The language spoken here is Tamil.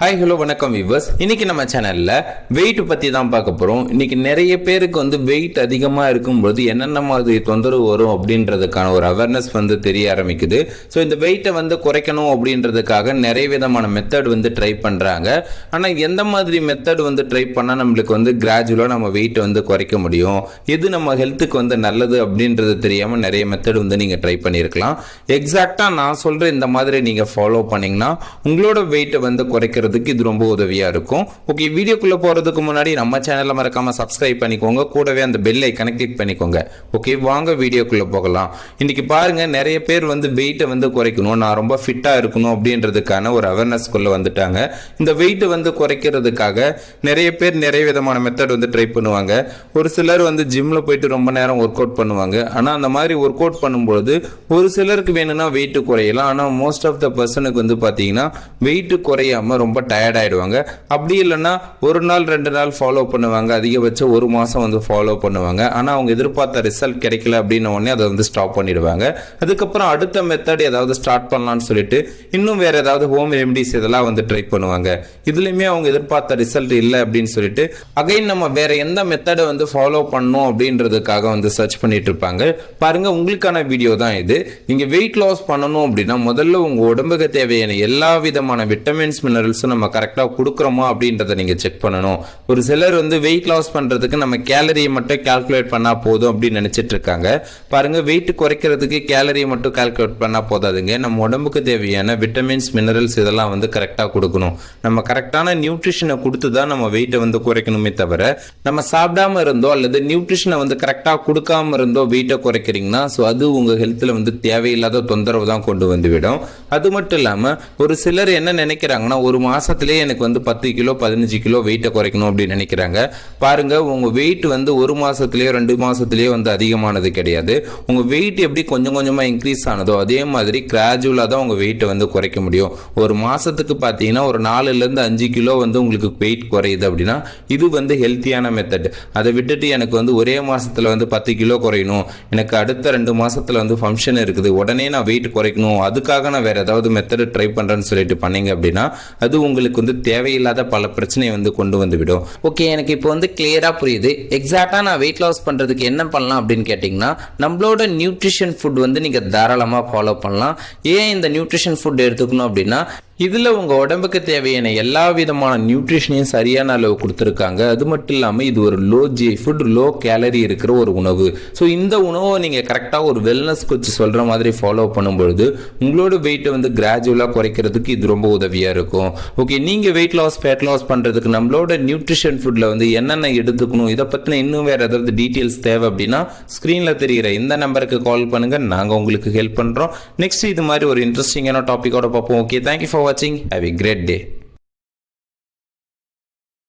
ஹாய் ஹலோ வணக்கம் வியூவர்ஸ். இன்னைக்கு நம்ம சேனல்ல வெயிட் பத்தி தான் பார்க்க போறோம். இன்னைக்கு நிறைய பேருக்கு வெயிட் அதிகமா இருக்கும்போது என்னென்ன மாதிரி தொந்தரவு வரும் அப்படின்றதுக்கான ஒரு அவேர்னஸ் தெரிய ஆரம்பிக்குது. ஸோ இந்த வெயிட்டை குறைக்கணும் அப்படின்றதுக்காக நிறைய விதமான மெத்தட் ட்ரை பண்றாங்க. ஆனா எந்த மாதிரி மெத்தட் ட்ரை பண்ணா நம்மளுக்கு கிராஜுவலா நம்ம வெயிட்டை குறைக்க முடியும், எது நம்ம ஹெல்த்துக்கு நல்லது அப்படின்றது தெரியாம நிறைய மெத்தட் நீங்க ட்ரை பண்ணியிருக்கலாம். எக்ஸாக்டா நான் சொல்ற இந்த மாதிரி நீங்க ஃபாலோ பண்ணீங்கன்னா உங்களோட வெயிட்டை குறைக்கிறது இது ரொம்ப உதவியா இருக்கும். ஓகே, வீடியோக்குள்ள போறதுக்கு முன்னாடி நம்ம சேனலை மறக்காம சப்ஸ்கிரைப் பண்ணிக்கோங்க, கூடவே அந்த பெல் ஐகானை கிளிக் பண்ணிக்கோங்க. ஓகே, வாங்க வீடியோக்குள்ள போகலாம். இன்னைக்கு பாருங்க, நிறைய பேர் வெயிட்டை குறைக்கணும், நான் ரொம்ப ஃபிட்டா இருக்கணும் அப்படின்றதுக்கான ஒரு அவேர்னஸ் குள்ள வந்துட்டாங்க. இந்த வெயிட் குறைக்கிறதுக்காக நிறைய பேர் நிறைய விதமான மெத்தட் ட்ரை பண்ணுவாங்க. ஒரு சிலர் ஜிம்ல போயிட்டு ரொம்ப நேரம் ஒர்க் அவுட் பண்ணுவாங்க. ஆனா அந்த மாதிரி ஒர்க் அவுட் பண்ணும்போது ஒரு சிலருக்கு வேணும்னா வெயிட் குறையலாம். ஆனா மோஸ்ட் ஆஃப் த பர்சனுக்கு பாத்தீங்கன்னா வெயிட் குறையாம ரொம்ப டயர்ட் ஆயிடுவாங்க. அப்படி இல்லைன்னா ஒரு நாள் 2 நாள் ஃபாலோ பண்ணுவாங்க, அதிகபட்சம் ஒரு மாசம் ஃபாலோ பண்ணுவாங்க. ஆனா அவங்க எதிர்பார்த்த ரிசல்ட் கிடைக்கல அப்படின்னு உடனே அதை ஸ்டாப் பண்ணிடுவாங்க. அதுக்கப்புறம் அடுத்த மெத்தட் ஏதாவது ஸ்டார்ட் பண்ணலாம்னு சொல்லிட்டு இன்னும் வேற ஏதாவது ஹோம் ரெமடிஸ் இதெல்லாம் ட்ரை பண்ணுவாங்க. இதுலயுமே அவங்க எதிர்பார்த்த ரிசல்ட் இல்லை அப்படின்னு சொல்லிட்டு அகைன் நம்ம வேற எந்த மெத்தடை ஃபாலோ பண்ணணும் அப்படின்றதுக்காக சர்ச் பண்ணிட்டு இருப்பாங்க. பாருங்க, உங்களுக்கான வீடியோ தான் இது. நீங்க வெயிட் லாஸ் பண்ணணும் அப்படின்னா முதல்ல உங்க உடம்புக்கு தேவையான எல்லா விதமான விட்டமின்ஸ் மினரல்ஸ் நம்ம கரெக்டா கொடுக்கறோமா அப்படின்றத நீங்க செக் பண்ணணும். ஒரு சிலர் வெயிட் லாஸ் பண்றதுக்கு நம்ம கேலரியை மட்டும் கால்குலேட் பண்ணா போதும் அப்படின்னு நினைச்சிட்டு இருக்காங்க. பாருங்க, வெயிட் குறைக்கிறதுக்கு கேலரியை மட்டும் கால்குலேட் பண்ணா போதாதுங்க. நம்ம உடம்புக்கு தேவையான விட்டமின்ஸ் மினரல்ஸ் இதெல்லாம் கரெக்டா கொடுக்கணும். நம்ம கரெக்டான நியூட்ரிஷனை கொடுத்து தான் நம்ம வெயிட்டை குறைக்கணுமே தவிர நம்ம சாப்பிடாம இருந்தோ அல்லது நியூட்ரிஷனை கரெக்டா கொடுக்காம இருந்தோ வெயிட்டை குறைக்கிறீங்கன்னா அது உங்க ஹெல்த்ல தேவையில்லாத தொந்தரவு தான் கொண்டு விடும். அது மட்டும் இல்லாம ஒரு சிலர் என்ன நினைக்கிறாங்கன்னா, ஒரு மாசத்திலேயே எனக்கு 10 கிலோ 15 கிலோ வெயிட்டை குறைக்கணும் அப்படின்னு நினைக்கிறாங்க. பாருங்க, உங்க வெயிட் ஒரு மாசத்திலேயோ 2 மாசத்திலேயோ அதிகமானது கிடையாது. உங்க வெயிட் எப்படி கொஞ்சம் கொஞ்சமா இன்க்ரீஸ் ஆனதோ அதே மாதிரி கிராஜுவலா தான் உங்க வெயிட்டை குறைக்க முடியும். ஒரு மாசத்துக்கு பாத்தீங்கன்னா ஒரு 4 ல இருந்து 5 கிலோ உங்களுக்கு வெயிட் குறையுது அப்படின்னா இது ஹெல்த்தியான மெத்தட். அதை விட்டுட்டு எனக்கு ஒரே மாசத்துல 10 கிலோ குறையணும், எனக்கு அடுத்த 2 மாசத்துல ஃபங்க்ஷன் இருக்குது, உடனே நான் வெயிட் குறைக்கணும், அதுக்காக நான் வேற ஏதாவது மெத்தட் ட்ரை பண்றேன்னு சொல்லிட்டு பண்ணீங்க அப்படின்னா அது உங்களுக்கு தேவையில்லாத பல பிரச்சனையை கொண்டு விடும். ஓகே, எனக்கு இப்போ கிளியரா புரியுது. எக்ஸாக்டா நான் வெயிட் லாஸ் பண்றதுக்கு என்ன பண்ணலாம் அப்படின்னு கேட்டீங்கன்னா, நம்மளோட நியூட்ரிஷன் ஃபுட் நீங்க தாராளமா ஃபாலோ பண்ணலாம். ஏன் இந்த நியூட்ரிஷன் ஃபுட் எடுத்துக்கணும் அப்படின்னா, இதுல உங்க உடம்புக்கு தேவையான எல்லா விதமான நியூட்ரிஷனையும் சரியான அளவு கொடுத்துருக்காங்க. அது மட்டும் இல்லாம இது ஒரு low G food, low calorie இருக்கிற ஒரு உணவு. ஸோ இந்த உணவை நீங்க கரெக்டா ஒரு வெல்னஸ் கோச் சொல்ற மாதிரி ஃபாலோ பண்ணும்பொழுது உங்களோட வெயிட்டை கிராஜுவலா குறைக்கிறதுக்கு இது ரொம்ப உதவியா இருக்கும். ஓகே, நீங்க வெயிட் லாஸ் ஃபேட் லாஸ் பண்றதுக்கு நம்மளோட நியூட்ரிஷன் ஃபுட்ல என்னென்ன எடுத்துக்கணும், இதை பத்தின இன்னும் வேற ஏதாவது டீட்டெயில்ஸ் தேவை அப்படின்னா ஸ்கிரீன்ல தெரிகிற இந்த நம்பருக்கு கால் பண்ணுங்க, நாங்க உங்களுக்கு ஹெல்ப் பண்றோம். நெக்ஸ்ட் இது மாதிரி ஒரு இன்ட்ரெஸ்டிங்கான டாபிக்கோட பார்ப்போம். Okay, thank you for watching. Have a great day.